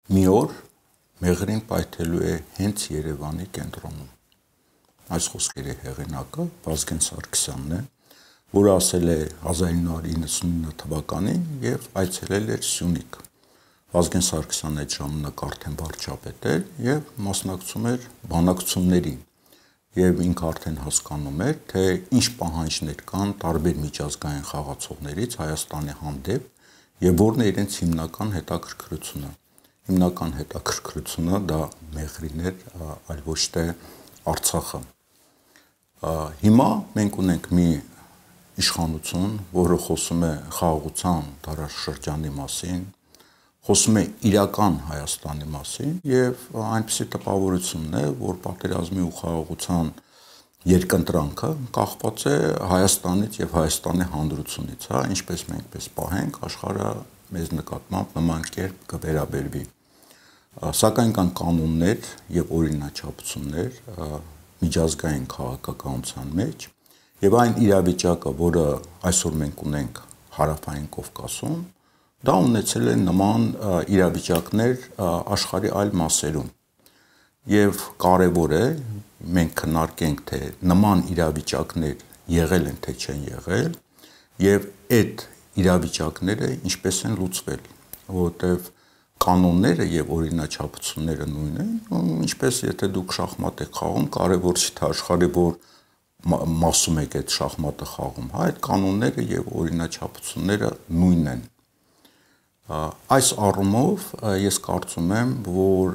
մի օր մեղրին պայթելու է հենց Երևանի կենտրոնում։ Այս խոսքերի հեղինակը Վազգեն Սարգսյանն է, որը ասել է 1999 թվականին եւ այցելել էր Սյունիք։ Վազգեն Սարգսյանն այդ ժամանակ արդեն վարչապետ էր եւ մասնակցում էր բանակցություններին եւ ինքը արդեն հասկանում էր, թե ինչ պահանջներ կան տարբեր միջազգային խաղացողներից Հայաստանի հանդեպ եւ որն է իրենց հիմնական հետաքրքրությունը։ Հիմնական հետաքրքրությունը դա մեղրին էր, այլ ոչ թե Արցախը։ Հիմա մենք ունենք մի իշխանություն, որը խոսում է խաղաղության դարաշրջանի մասին, խոսում է իրական Հայաստանի մասին եւ այնպիսի տպավորությունն է, որ պատերազմի ու խաղաղության երկընտրանքը կախված է Հայաստանից եւ Հայաստանի հանրությունից, ինչպես մենք պես պահենք, աշխարհը մեզ նկատմամբ նման կերպ կվերաբերվի։ Սակայն կան կանոններ եւ օրինաչափություններ միջազգային քաղաքականության մեջ եւ այն իրավիճակը, որը այսօր մենք ունենք Հարավային Կովկասում, դա ունեցել է նման իրավիճակներ աշխարհի այլ մասերում։ Եւ կարեւոր է մենք քննարկենք, թե նման իրավիճակներ եղել են, թե չեն եղել, եւ այդ իրավիճակները ինչպես են լուծվել, որովհետեւ կանոնները եւ օրինաչափությունները նույնն են, ինչպես եթե դուք շախմատ եք խաղում, կարևոր չի թե աշխարհի որ մասում եք այդ շախմատը խաղում, այդ կանոնները եւ օրինաչափությունները նույնն են։ Այս առումով ես կարծում եմ, որ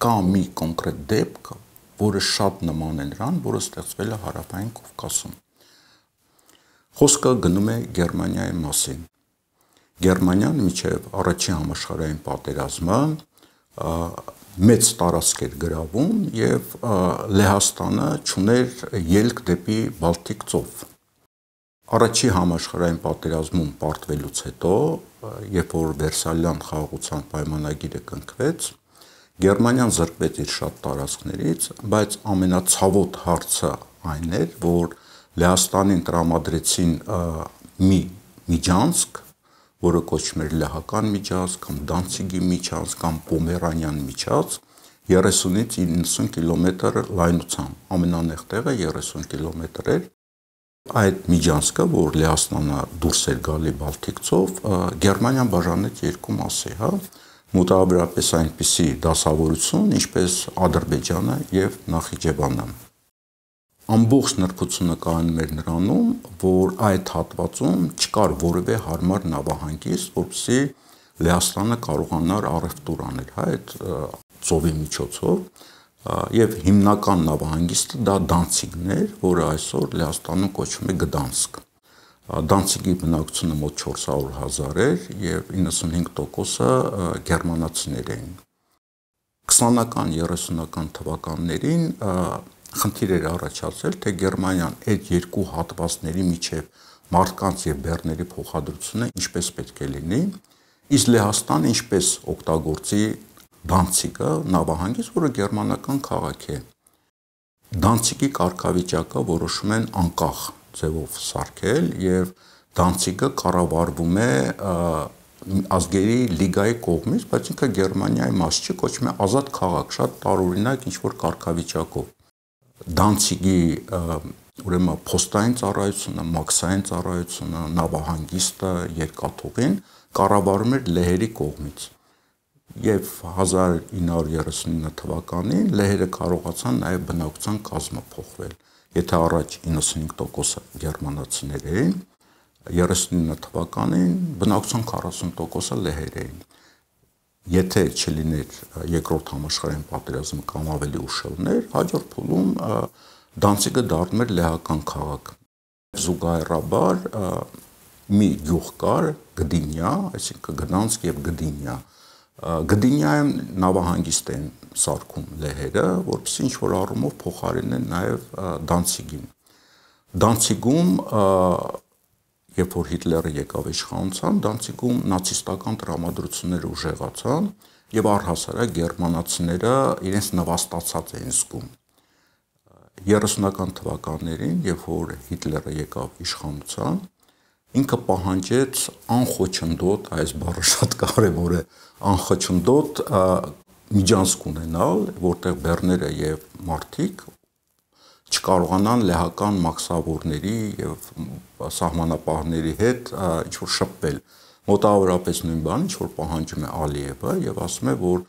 կա մի կոնկրետ դեպք, որը շատ նման է նրան, որը ստեղծվել է Հարավային Կովկասում։ Խոսքը գնում է Գերմանիայի մասին։ Գերմանիան մինչև առաջին համաշխարհային պատերազմը մեծ տարածք էր գրավում եւ Լեհաստանը ճուներ ելք դեպի Բալտիկ ծով։ Առաջին համաշխարհային պատերազմում պարտվելուց հետո, երբ որ Վերսալյան խաղաղության պայմանագիրը կնքվեց, Գերմանիան զրկվեց իր շատ տարածքներից, բայց ամենացավոտ հարցը այն էր, որ Լեհաստանին տրամադրեցին մի միջանցք, որը կոչվում էր Լեհական միջանցք, կամ Դանցիգի միջանցք, կամ Պոմերանյան միջանցք, 30-ից 90 կիլոմետր լայնությամբ, ամենանեղ տեղը 30 կիլոմետր էր։ Այդ միջանցքը, որ Լեհաստանը դուրս էր գալի Բալտիկ ծով, Գերմանիան բաժանեց երկու մասի, մոտավորապես այնպիսի դասավորություն, ինչպես Ադրբեջանը եւ Նախիջևանը։ Ամբողջ նրբությունը կայանում էր նրանում, որ այդ հատվածում չկար որևէ հարմար նավահանգիստ, որպեսզի Լեհաստանը կարողանար առևտուր անել այդ ծովի միջոցով, եւ հիմնական նավահանգիստը դա Դանցիգն էր, որը այսօր Լեհաստանում կոչվում է Գդանսկ։ Դանցիգի բնակչությունը մոտ 400,000 էր եւ 95%-ը գերմանացիներ էին։ 20-ական, 30-ական թվականներին խնդիր էր առաջացել, թե Գերմանիան այդ երկու հատվածների միջև մարդկանց եւ բեռների փոխադրությունը ինչպես պետք է լինի, իսկ Լեհաստանը ինչպես օգտագործի Դանցիգը նավահանգիստ, որը գերմանական քաղաք է։ Դանցիգի կարգավիճակը որոշում են անկախ ձևով սարքել եւ Դանցիգը կառավարվում է ազգերի լիգայի կողմից, բայց ինքը Գերմանիայի մաս չի, կոչվում է ազատ քաղաք, շատ տարօրինակ ինչ-որ կարգավիճակով։ Դանցիգի ուրեմն փոստային ծառայությունը, մաքսային ծառայությունը, նավահանգիստը, երկաթուղին կառավարում էր լեհերի կողմից։ Եվ 1939 թվականին լեհերը կարողացան նաև բնակության կազմը փոխվել։ Եթե առաջ 95% գերմանացիներ էին, 39 թվականին բնակության 40%-ը լեհեր էին։ Եթե չլիներ երկրորդ համաշխարհային պատերազմը կամ ավելի ուշ ելներ, հաջորդ փուլում Դանցիգը դառնում էր լեհական քաղաք։ Զուգահեռաբար մի գյուղ կար Գդինյա, այսինքն Գդանսկ եւ Գդինյա։ Գդինյայում նավահանգիստ են սարքում լեհերը, որպեսզի ինչ-որ առումով փոխարինեն նաեւ Դանցիգին։ Դանցիգում երբ որ Հիտլերը եկավ իշխանության, Դանցիգում նացիստական տրամադրությունները ուժեղացան եւ առհասարակ գերմանացիները իրենց նվաստացած էին զգում։ 30-ական թվականներին, երբ որ Հիտլերը եկավ իշխանության, ինքը պահանջեց անխոչնդոտ, այս բառը շատ կարևոր է, անխոչնդոտ միջանցք ունենալ, որտեղ բեռները եւ մարդիկ չկարողանան լեհական մաքսավորների եւ սահմանապահների հետ ինչ-որ շփվել։ Մոտավորապես նույն բանը, ինչ-որ պահանջում է Ալիևը եւ ասում է, որ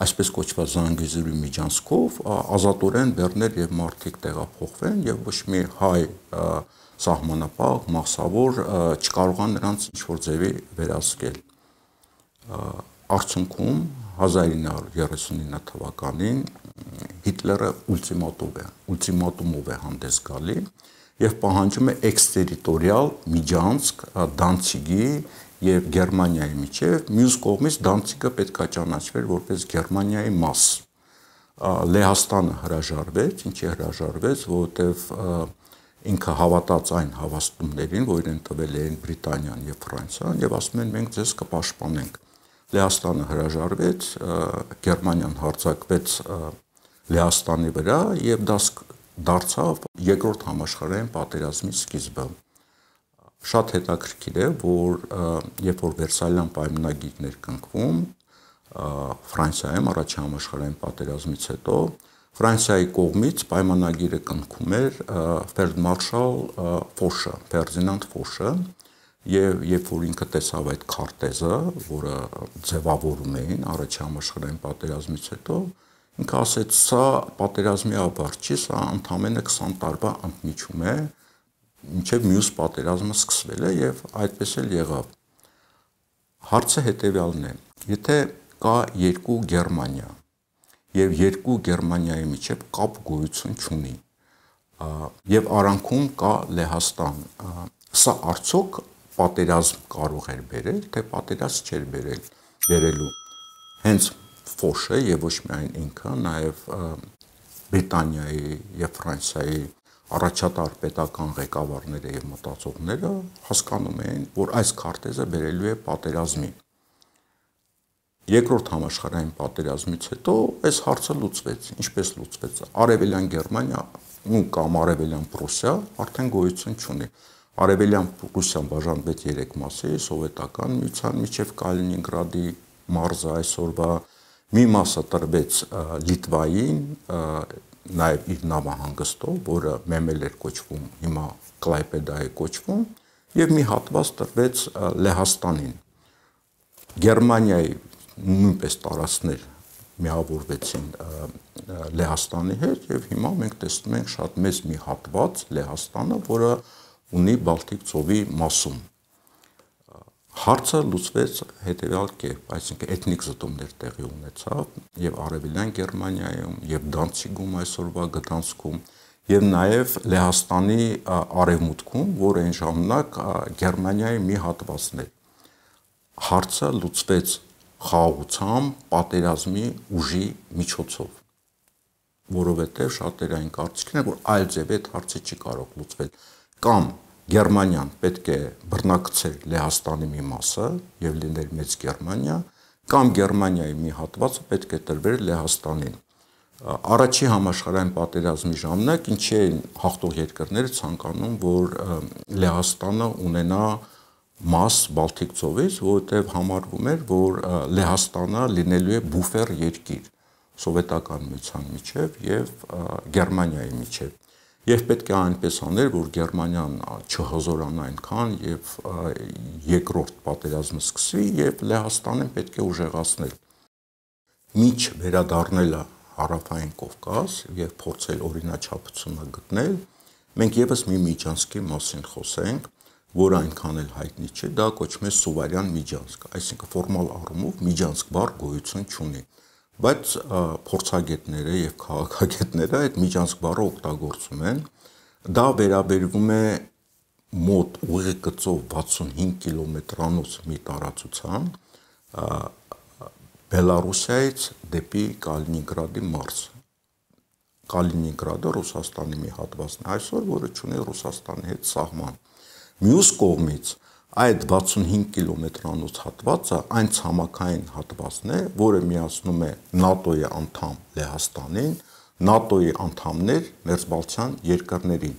այսպես կոչված Զանգեզուրի միջանցքով ազատորեն բեռներ եւ մարդիկ տեղափոխվեն եւ ոչ մի հայ սահմանապահ, մաքսավոր չկարողան նրանց ինչ-որ ձևի վերահսկել։ Արդյունքում 1939 թվականին Հիտլերը ուլտիմատումով է հանդես գալի եւ պահանջում է էքստերիտորիալ միջանցք Դանցիգի եւ Գերմանիայի միջեւ, մյուս կողմից Դանցիգը պետքա ճանաչվեր որպես Գերմանիայի մաս։ Լեհաստանը հրաժարվեց, ինչի հրաժարվեց, որովհետեւ ինքը հավատաց այն հավաստումներին, որ իրեն տվել էին Բրիտանիան եւ Ֆրանսիան եւ ասում են մենք ձեզ կպաշտպանենք։ Լեհաստանը հրաժարվեց, Գերմանիան հարձակվեց Լեհաստանի վրա եւ դա դարձավ երկրորդ համաշխարհային պատերազմի սկիզբը։ Շատ հետաքրքիր է, որ երբ որ Վերսալյան պայմանագիրն էր կնքվում Ֆրանսիայում առաջին համաշխարհային պատերազմից հետո, Ֆրանսիայի կողմից պայմանագիրը կնքում էր ֆելդմարշալ Ֆոշը, Ֆերդինանդ Ֆոշը, եւ երբ որ ինքը տեսավ այդ քարտեզը, որը ձևավորում էին առաջին համաշխարհային պատերազմից հետո, ինքը ասեց, սա պատերազմի ավարտ չի, սա ընդամենը 20 տարվա ընդմիջում է, մինչև մյուս պատերազմը սկսվել է եւ այդպես էլ եղավ։ Հարցը հետեւյալն է. եթե կա երկու Գերմանիա եւ երկու Գերմանիայի միջեւ կապ գոյություն չունի, եւ արանքում կա Լեհաստան, սա արդյոք պատերազմ կարող էր բերել, թե պատերազմ չէր բերելու։ Հենց Ֆոշը եւ ոչ միայն ինքը, նաեւ Բրիտանիայի եւ Ֆրանսիայի առաջատար պետական ղեկավարները եւ մտածողները հասկանում էին, որ այս քարտեզը բերելու է պատերազմի։ Երկրորդ համաշխարհային պատերազմից հետո այս հարցը լուծվեց, ինչպես լուծվեց։ Արևելյան Գերմանիա կամ Արևելյան Պրուսիա արդեն գոյություն չունի։ Արևելյան Պրուսիան բաժանվեց 3 մասի՝ սովետական միության միջև Կալինինգրադի մարզը այսօրվա, մի մասը տրվեց Լիտվային, նաև իր նավահանգստով, որը Մեմել էր կոչվում, հիմա Կլայպեդա է կոչվում, եւ մի հատված տրվեց Լեհաստանին։ Գերմանիայի նույնպես տարածքներ միավորվեցին Լեհաստանի հետ եւ հիմա մենք տեսնում ենք շատ մեծ մի հատված Լեհաստանը, որը ունի Բալտիկ ծովի մասում։ Հարցը լուծվեց հետևյալ կերպ, այսինքն էթնիկ զտումներ տեղի ունեցավ եւ Արևելյան Գերմանիայում, եւ Դանցիգում այսօրվա Գդանսկում, եւ նաեւ Լեհաստանի արևմուտքում, որը այն ժամանակ Գերմանիայի մի հատվածն էր։ Հարցը լուծվեց խաղաղությամբ, պատերազմի ուժի միջոցով, որովհետեւ շատերը այն կարծիքն է, որ այլ ձև այդ հարցը չի կարող լուծվել, կամ Գերմանիան պետք է բռնակցեր Լեհաստանի մի մասը եւ լիներ մեծ Գերմանիա, կամ Գերմանիայի մի հատվածը պետք է տրվեր Լեհաստանին։ Առաջի համաշխարհային պատերազմի ժամանակ ինչի են հաղթող երկրները ցանկանում, որ Լեհաստանը ունենա մաս Բալտիկ ծովից, որովհետեւ համարվում էր, որ Լեհաստանը լինելու է բուֆեր երկիր սովետական միության միջև եւ Գերմանիայի միջև։ Եվ պետք է այնպես աներ, որ Գերմանիան չհզորանա այնքան եւ երկրորդ պատերազմը սկսվի եւ Լեհաստանին պետք է ուժեղացնել։ Միջ վերադառնելը հարավային Կովկաս եւ փորձել օրինաչափությունը գտնել, մենք եւս մի միջանցքի մասին խոսենք, որը այնքան էլ հայտնի չէ, դա կոչվում է Սուվարյան միջանցք, այսինքն ֆորմալ առումով միջանցք բառ գոյություն չունի, բայց փորձագետները եւ քաղաքագետները այդ միջանցք բառը օգտագործում են, դա վերաբերվում է մոտ ուղիղ գծով 65 կիլոմետրանոց մի տարածության Բելարուսիայից դեպի Կալինինգրադի մարզ։ Կալինինգրադը Ռուսաստանի մի հատվածն է այսօր, որը ունի Ռուսաստանի հետ սահման։ Մյուս կողմից այդ 65 կիլոմետրանոց հատվածը այն ցամաքային հատվածն է, որը միացնում է ՆԱՏՕ-ի անդամ Լեհաստանին, ՆԱՏՕ-ի անդամներ Մերձբալթյան երկրներին։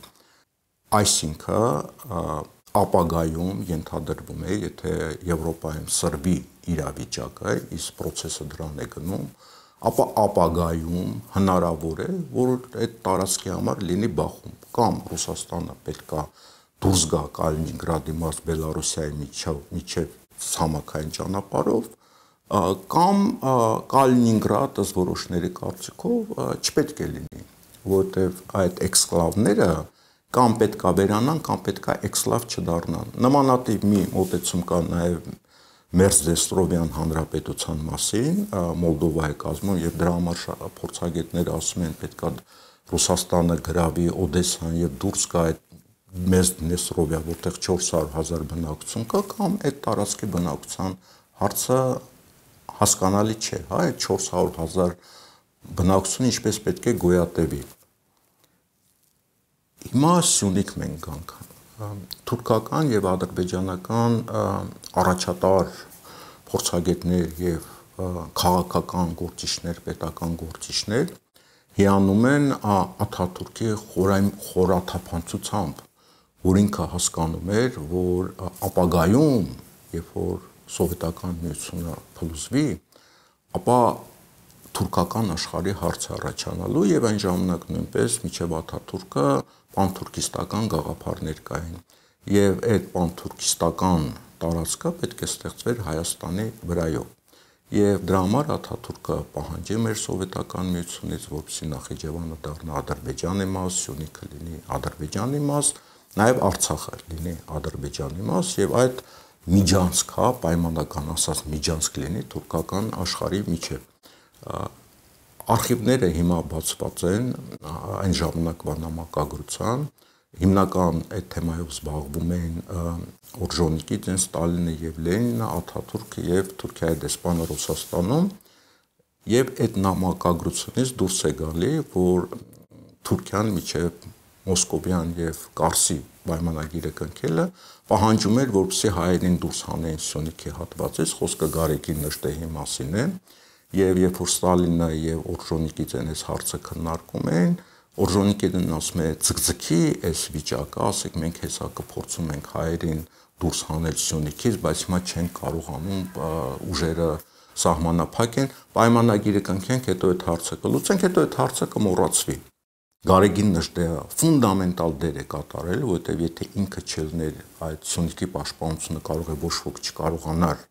Այսինքն ապագայում ենթադրվում է, եթե Եվրոպայում սրվի իրավիճակը, իսկ process-ը դրան է գնում, ապա ապագայում հնարավոր է, որ այդ տարածքի համար լինի բախում, կամ Ռուսաստանը պետքա դուրս գա Կալինինգրադի մաս Բելարուսիայի միջև ցամաքային ճանապարհով, կամ Կալինինգրադը որոշների կարծիքով չպետք է լինի, որովհետև այդ էքսկլավները կամ պետքա վերանան, կամ պետքա էքսկլավ չդառնան։ Նմանատիպ մի մոտեցում կա նաև Մերձդեստրովյան հանրապետության մասին, Մոլդովայի կազմում, եւ դրա համար փորձագետները ասում են պետքա Ռուսաստանը գրավի Օդեսան եւ դուրս գա այդ Մերձդեստրովիա, որտեղ 400,000 բնակություն կա, կամ այդ տարածքի բնակության հարցը հասկանալի չէ, հա, այդ 400,000 բնակությունը ինչպես պետք է գոյատևի։ Հիմա Սյունիք մենք գանք, թուրքական եւ ադրբեջանական առաջատար փորձագետներ եւ քաղաքական գործիչներ, պետական գործիչներ հիանում են Աթաթուրքի խորաթափանցությամբ, որ ինքը հասկանում էր, որ ապագայում, երբ որ սովետական միությունը փլուզվի, ապա թուրքական աշխարհի հարց առաջանալու եւ այն ժամանակ նույնպես միջև Աթաթուրքը պանթուրքիստական գաղափարներ կային եւ այդ պանթուրքիստական տարածքը պետք է ստեղծվեր Հայաստանի վրայով եւ դրա համար Աթաթուրքը պահանջում էր սովետական միությունից, որպեսզի Նախիջևանը դառնա Ադրբեջանի մաս, Սյունիքը լինի Ադրբեջանի մաս, նաեւ Արցախը լինի Ադրբեջանի մաս եւ այդ միջանցք, հա, պայմանական ասած միջանցք լինի թուրքական աշխարհի միջև։ Արխիվները հիմա բացված են այն ժամանակվա նամակագրության, հիմնական այդ թեմայով զբաղվում են Օրժոնիկիդեն, Ստալինը եւ Լենինը, Աթաթուրքը եւ Թուրքիայի դեսպանը Ռուսաստանում, եւ այդ նամակագրությունից դուրս է գալի, որ Թուրքիան միջև Մոսկովյան եւ Կարսի պայմանագիրը կնքելը պահանջում էր, որպեսզի հայերին դուրս հանեն Սյունիքի հատվածից, խոսքը Գարեգին Նժդեհի մասին է, եւ երբ որ Ստալինը եւ Օրժոնիկիդեն այս հարցը քննարկում են, Օրժոնիկիդենն ասում է ձգձգի այս վիճակը, ասեք մենք հեսա կփորձում ենք հայերին դուրս հանել Սյունիքից, բայց հիմա չենք կարողանում ուժերը սահմանափակեն, պայմանագիրը կնքենք, հետո այդ հարցը կլուծենք, հետո այդ հարցը կմոռացվի։ Գարեգին Նժդեհը ֆունդամենտալ դեր է կատարել, որովհետև եթե ինքը չլներ այդ Սյունիքի պաշտպանությունը կարող է ոչ ոք չկարողանար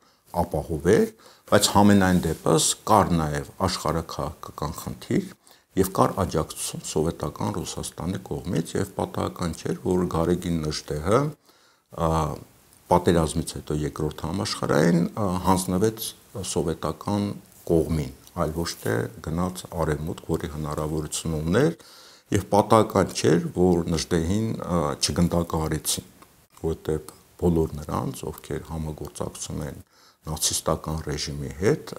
ապահովել, բայց համենայն դեպս կար նաև աշխարհաքաղաքական խնդիր եւ կար աջակցություն սովետական Ռուսաստանի կողմից եւ պատահական չէր, որ Գարեգին Նժդեհը պատերազմից հետո երկրորդ համաշխարհային հանձնվեց սովետական կողմին, այլ ոչ թե գնաց արևմուտք, որի հնարավորություն ուներ եւ պատահական չէր, որ Նժդեհին չգնդակահարեցին, որտեղ բոլոր նրանց, ովքեր համագործակցում են նացիստական ռեժիմի հետ,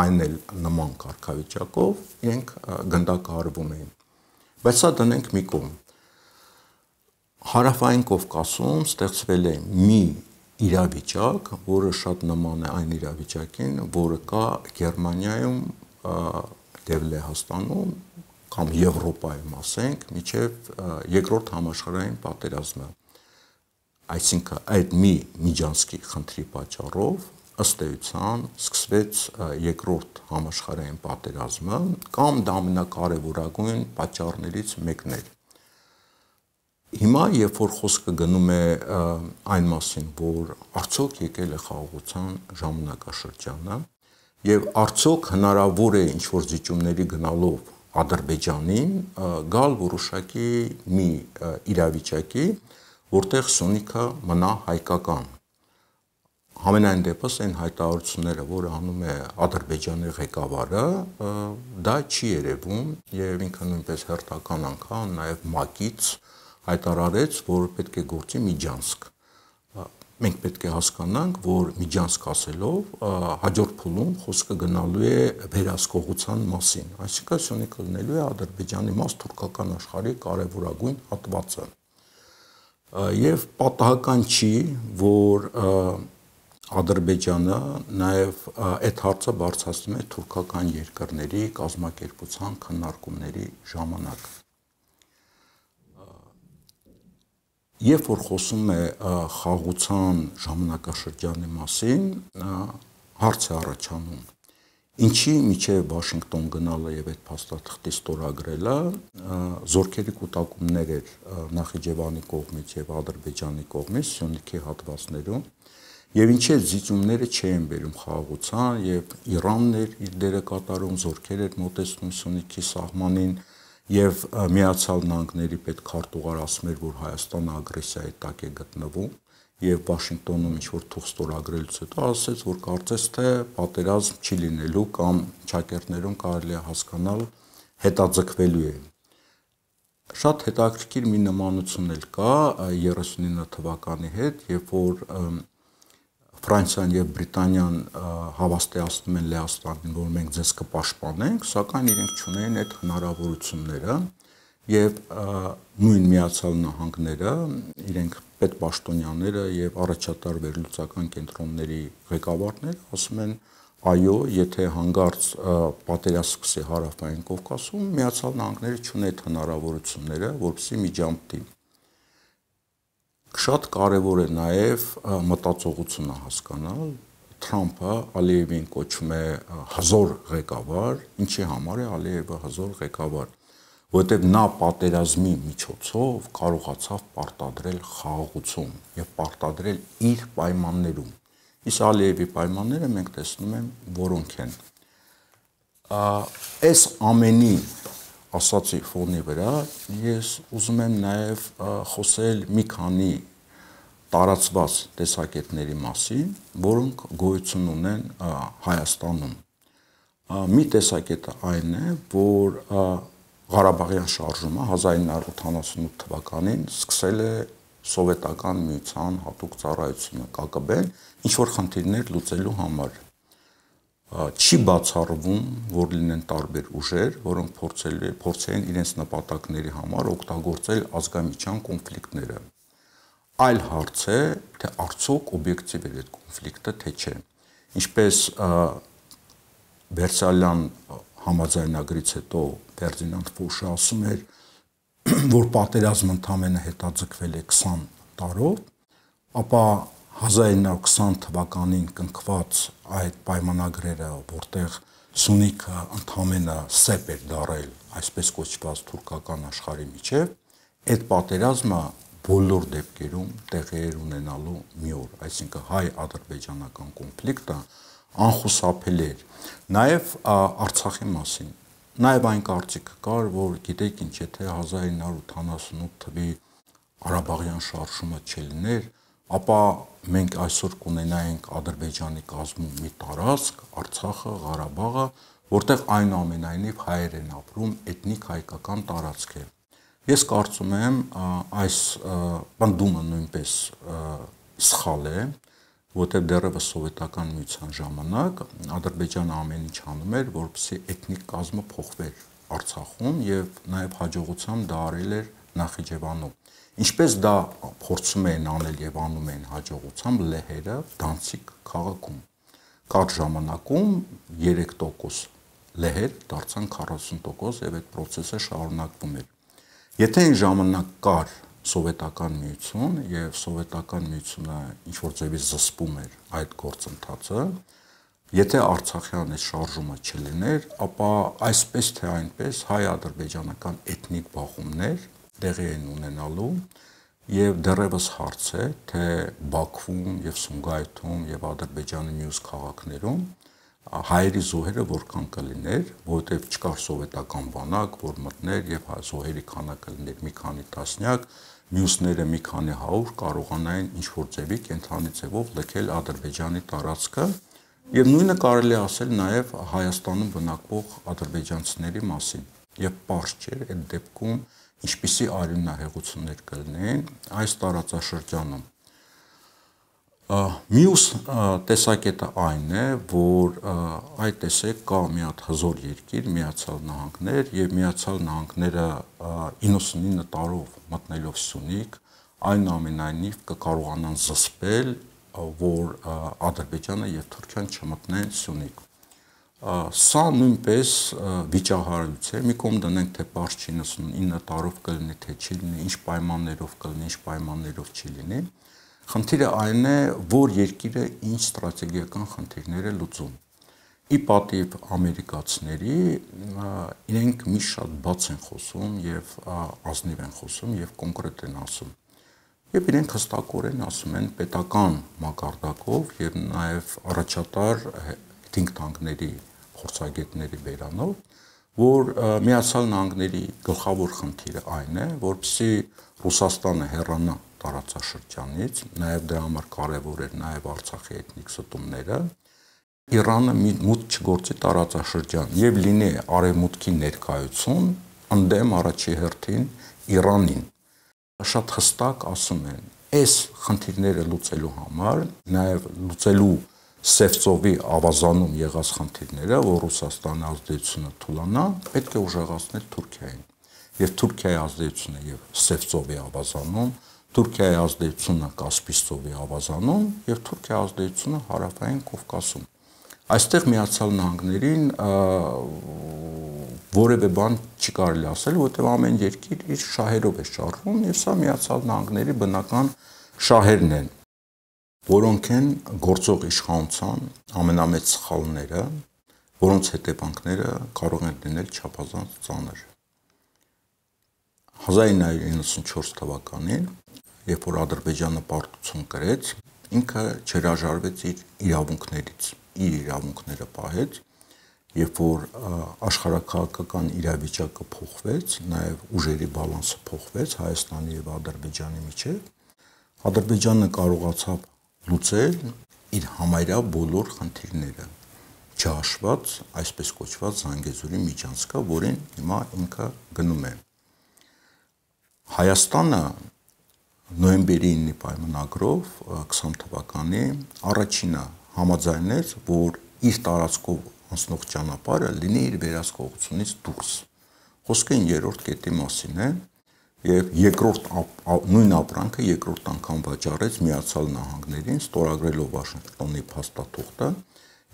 այն էլ նման կարգավիճակով իրենք գնդակահարվում էին։ Բայց սա դնենք մի կողմ։ Հարավային Կովկասում ստեղծվել է մի իրավիճակ, որը շատ նման է այն իրավիճակին, որը կա Գերմանիայում եւ Լեհաստանում կամ Եվրոպայում, ասենք, միջև երկրորդ համաշխարհային պատերազմը։ Այսինքն այդ մի միջանցքի խնդրի պատճառով ըստ էության սկսվեց երկրորդ համաշխարհային պատերազմը կամ դա ամենակարևորագույն պատճառներից մեկն էր։ Հիմա երբ որ խոսքը գնում է այն մասին, որ արդյոք եկել է խաղաղության ժամանակաշրջանը եւ արդյոք հնարավոր է ինչ-որ զիջումների գնալով Ադրբեջանին գալ որոշակի մի իրավիճակի, որտեղ Սյունիքը մնա հայկական։ Համենայն դեպս այն հայտարարությունները, որ անում է Ադրբեջանի ղեկավարը, դա չի երևում եւ ինքը նույնպես հերթական անգամ նաեւ ՄԱԿ-ից հայտարարեց, որ պետք է գործի միջանցք։ Մենք պետք է հասկանանք, որ միջանցք ասելով հաջորդ փուլում խոսքը գնալու է վերահսկողության մասին, այսինքն Սյունիքը լինելու է Ադրբեջանի մաս թուրքական աշխարհի կարևորագույն հատվածը։ Եվ պատահական չի, որ Ադրբեջանը նաև այդ հարցը բարձրացնում է թուրքական երկրների կազմակերպության քննարկումների ժամանակ։ երբ որ խոսում է խաղաղության ժամանակաշրջանի մասին, հարց է առաջանում. ինչի միջև Վաշինգտոն գնալը եւ այդ փաստաթղթի ստորագրելը զորքերի կուտակումներ էր Նախիջևանի կողմից եւ Ադրբեջանի կողմից Սյունիքի հատվածներում եւ ինչի զիջումները չէին բերում խաղաղության եւ Իրանն էր իր դերը կատարում, զորքեր էր մոտեցնում Սյունիքի սահմանին եւ Միացյալ Նահանգների պետքարտուղար ասում էր, որ Հայաստանը ագրեսիայի տակ է գտնվում եւ Վաշինգտոնում ինչ-որ թուղթ ստորագրելուց հետո ասաց, որ կարծես թե պատերազմ չի լինելու կամ ճակերտներում կարելի է հասկանալ հետաձգվելու է։ Շատ հետաքրքիր մի նմանություն էլ կա 39 թվականի հետ, երբ որ Ֆրանսիան եւ Բրիտանիան հավաստիացնում են Լեհաստանին, որ մենք ձեզ կպաշտպանենք, սակայն իրենք չունեն այդ հնարավորությունները եւ նույն Միացյալ Նահանգները իրենք պետպաշտոնյաները եւ առաջատար վերլուծական կենտրոնների ղեկավարները ասում են այո, եթե հանգարց պատերազմ սկսի Հարավային Կովկասում, Միացյալ Նահանգները չունի այդ հնարավորությունները, որպեսզի միջամտի։ Շատ կարևոր է նաեւ մտածողությունը հասկանալ, Թրամփը Ալիևին կոչում է հզոր ղեկավար, ինչի համար է Ալիևը հզոր ղեկավար, որտեղ նա պատերազմի միջոցով կարողացավ պարտադրել խաղաղություն եւ պարտադրել իր պայմաններում։ Իսկ Ալիևի պայմանները մենք տեսնում ենք որոնք են։ Այս ամենի ասացի ֆոնի վրա ես ուզում եմ նաեւ խոսել մի քանի տարածված տեսակետների մասին, որոնք գոյություն ունեն Հայաստանում։ Մի տեսակետը այն է, որ Ղարաբաղյան շարժումը 1988 թվականին սկսել է սովետական միության հատուկ ծառայությունը ԿԿԲ-ն ինչ-որ խնդիրներ լուծելու համար։ Չի բացառվում, որ լինեն տարբեր ուժեր, որոնք փորձեն իրենց նպատակների համար օգտագործել ազգամիջյան կոնֆլիկտները։ Այլ հարց է, թե արդյոք օբյեկտիվ է այդ կոնֆլիկտը, թե չէ։ Ինչպես Վերսալյան համաձայնագրից հետո Ֆերդինանդ Ֆոշը ասում էր, որ պատերազմը ընդամենը հետաձգվել է 20 տարով, ապա 1920 թվականին կնքված այդ պայմանագրերը, որտեղ Սյունիքը ընդամենը սեպ էր դարել, այսպես կոչված թուրքական աշխարհի միջև, այդ պատերազմը բոլոր դեպքերում տեղի էր ունենալու մի օր, այսինքն հայ-ադրբեջանական կոնֆլիկտը անխուսափելի էր։ Նաև Արցախի մասին, նաև այն կարծիքը կար, որ գիտեք ինչ, եթե 1988 թվականի Ղարաբաղյան շարժումը չլիներ, ապա մենք այսօր կունենայինք Ադրբեջանի կազմում մի տարածք, Արցախը, Ղարաբաղը, որտեղ այնուամենայնիվ հայեր են ապրում, էթնիկ հայկական տարածք է։ Ես կարծում եմ, այս պնդումը նույնպես սխալ է, որտեղ դեռևս սովետական միության ժամանակ Ադրբեջանը ամեն ինչ անում էր, որպեսզի էթնիկ կազմը փոխվեր Արցախում եւ նաեւ հաջողությամբ դա արել էր Նախիջևանում։ Ինչպես դա փորձում էին անել եւ անում էին հաջողությամբ լեհերը Դանցիկ քաղաքում։ Կարճ ժամանակում 3% լեհեր դարձան 40% եւ այդ process-ը շարունակվում էր։ Եթե այն ժամանակ կար սովետական միություն եւ սովետական միությունը ինչ որ ձևի զսպում էր այդ գործընթացը, եթե Արցախյան այս շարժումը չլիներ, ապա այսպես թե այնպես հայ-ադրբեջանական էթնիկ բախումներ տեղի են ունենալու եւ դեռևս հարց է, թե Բաքվում եւ Սումգայիթում եւ Ադրբեջանի մյուս քաղաքներում հայերի զոհերը որքան կլիներ, որովհետեւ չկար սովետական բանակ, որ մտներ եւ զոհերի քանակը լիներ մի քանի տասնյակ, մյուսները մի քանի 100 կարողանային ինչ որ ձևի կենթանի ձևով լքել Ադրբեջանի տարածքը եւ նույնը կարելի ասել նաեւ Հայաստանում բնակվող ադրբեջանցիների մասին եւ պարզ չէր այդ դեպքում ինչպիսի արյունահեղություններ կլինեին այս տարածաշրջանում։ Մյուս տեսակետը այն է, որ այդ տեսեք կա մի հատ հզոր երկիր Միացյալ Նահանգներ եւ Միացյալ Նահանգները 99 տարով մտնելով Սյունիք այնուամենայնիվ կկարողանան զսպել, որ Ադրբեջանը եւ Թուրքիան չմտնեն Սյունիք։ Սա նույնպես վիճահարույց է, մի կողմ դնենք, թե պարզ չի 99 տարով կլինի, թե չի լինի, ինչ պայմաններով կլինի, ինչ պայմաններով չի լինի։ Խնդիրը այն է, որ երկիրը ինչ ստրատեգիական խնդիրներ է լուծում։ Ի պատիվ ամերիկացիների, իրենք միշտ շատ բաց են խոսում եւ ազնիվ են խոսում եւ կոնկրետ են ասում։ Եվ իրենք հստակորեն ասում են պետական մակարդակով եւ նաեւ առաջատար think tank-ների փորձագետների բերանով, որ Միացյալ Նահանգների գլխավոր խնդիրը այն է, որպեսզի Ռուսաստանը հեռանա տարածաշրջանից, նաեւ դրա համար կարեւոր էր նաեւ Արցախի էթնիկ զտումները, Իրանը մուտք չգործի տարածաշրջան եւ լինի արևմուտքի ներկայություն ընդդեմ առաջի հերթին Իրանին։ Շատ հստակ ասում են, այս խնդիրները լուծելու համար, նաեւ լուծելու Սևծովի ավազանում եղած խնդիրները, որ Ռուսաստանի ազդեցությունը թուլանա, պետք է ուժեղացնել Թուրքիային։ Եվ Թուրքիայի ազդեցությունը եւ Սևծովի ավազանում, Թուրքիայի ազդեցությունը Կասպից ծովի ավազանում եւ Թուրքիայի ազդեցությունը հարավային Կովկասում։ Այստեղ Միացյալ Նահանգներին որևէ բան չի կարելի ասել, որտեղ ամեն երկիր իր շահերով է շարժվում եւ սա Միացյալ Նահանգների բնական շահերն են, որոնք են գործող իշխանության ամենամեծ սխալները, որոնց հետևանքները կարող են լինել չափազանց ծանր։ 1994 թվականին, երբ որ Ադրբեջանը պարտություն կրեց, ինքը չհրաժարվեց իր իրավունքներից, իր իրավունքները պահեց, երբ որ աշխարհաքաղաքական իրավիճակը փոխվեց, նաև ուժերի բալանսը փոխվեց Հայաստանի եւ Ադրբեջանի միջեւ, Ադրբեջանը կարողացավ լուծել իր համարյա բոլոր խնդիրները, չհաշված այսպես կոչված Զանգեզուրի միջանցքը, որին հիմա ինքը գնում է։ Հայաստանը նոյեմբերի 9-ի պայմանագրով 20 թվականի առաջինը համաձայնեց, որ իր տարածքով անցնող ճանապարհը լինի իր վերահսկողությունից դուրս։ Խոսքը 3-րդ կետի մասին է, եւ երկրորդ նույն ապրանքը երկրորդ անգամ վաճառեց Միացյալ Նահանգներին, ստորագրելով Վաշինգտոնի փաստաթուղթը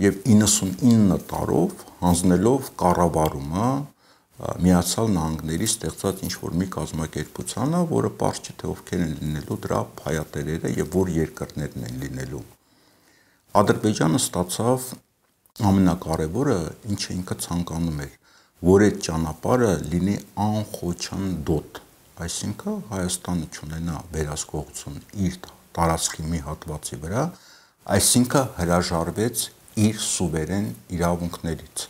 եւ 99 տարով հանձնելով կառավարումը Միացյալ Նահանգների ստեղծած ինչ-որ մի կազմակերպությանը, որը պարզ չէ թե ովքեր են լինելու դրա փայատերերը եւ որ երկրներն են լինելու։ Ադրբեջանը ստացավ ամենակարևորը, ինչը ինքը ցանկանում էր, որ այդ ճանապարհը լինի անխոչնդոտ, այսինքն Հայաստանը չունենա վերահսկողություն իր տարածքի մի հատվածի վրա, այսինքն հրաժարվեց իր սուվերեն իրավունքներից։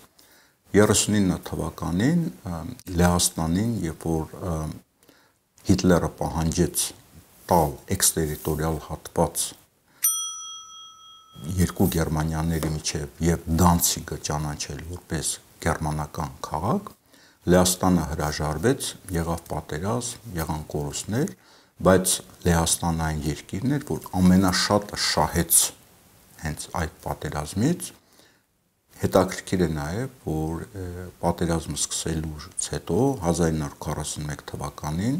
39 թվականին Լեհաստանին, երբ որ Հիտլերը պահանջեց տալ էքստերիտորիալ հատված երկու Գերմանիաների միջև եւ Դանցիգը ճանաչել որպես գերմանական քաղաք, Լեհաստանը հրաժարվեց, եղավ պատերազմ, եղան կորուստներ, բայց Լեհաստանը այն երկիրն էր, որ ամենաշատը շահեց հենց այդ պատերազմից։ Հետաքրքիր է նաև, որ պատերազմը սկսելուց հետո 1941 թվականին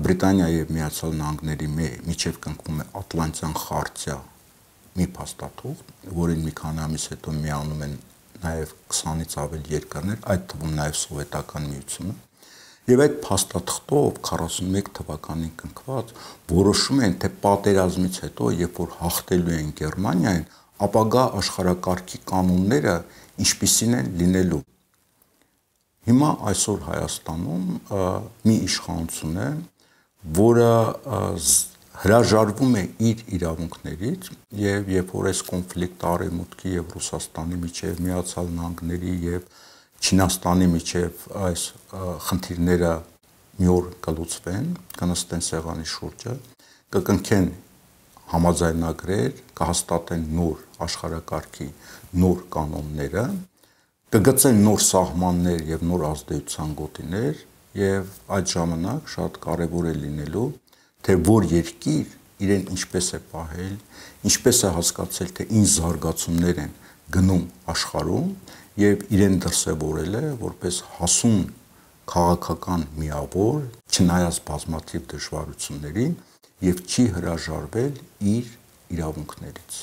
Բրիտանիա եւ Միացյալ Նահանգների միջև կնքվում է Ատլանտյան խարտիա մի փաստաթուղթ, որին մի քանի ամիս հետո միանում են նաև 20-ից ավելի երկրներ, այդ թվում նաև Սովետական Միությունը, եւ այդ փաստաթղթով 41 թվականին կնքված որոշում են, թե պատերազմից հետո, երբ որ հաղթելու են Գերմանիային, ապագա աշխարհակարգի կանոնները ինչպիսին են լինելու։ Հիմա այսօր Հայաստանում մի իշխանություն է, որը հրաժարվում է իր իրավունքներից եւ երբ որ այս կոնֆլիկտը Արևմուտքի եւ Ռուսաստանի միջեւ Միացյալ Նահանգների եւ Չինաստանի միջեւ այս խնդիրները մի օր կլուծվեն, կնստեն սեղանի շուրջը, կկնքեն համաձայնագրեր, կհաստատեն նոր աշխարհակարգի նոր կանոնները, կգծեն նոր սահմաններ եւ նոր ազդեցության գոտիներ եւ այդ ժամանակ շատ կարեւոր է լինելու թե որ երկիր իրեն ինչպես է պահել, ինչպես է հասկացել, թե ինչ զարգացումներ են գնում աշխարհում եւ իրեն դրսեւորել է որպես հասուն քաղաքական միավոր, չնայած բազմաթիվ դժվարություններին եւ չի հրաժարվել իր իրավունքներից։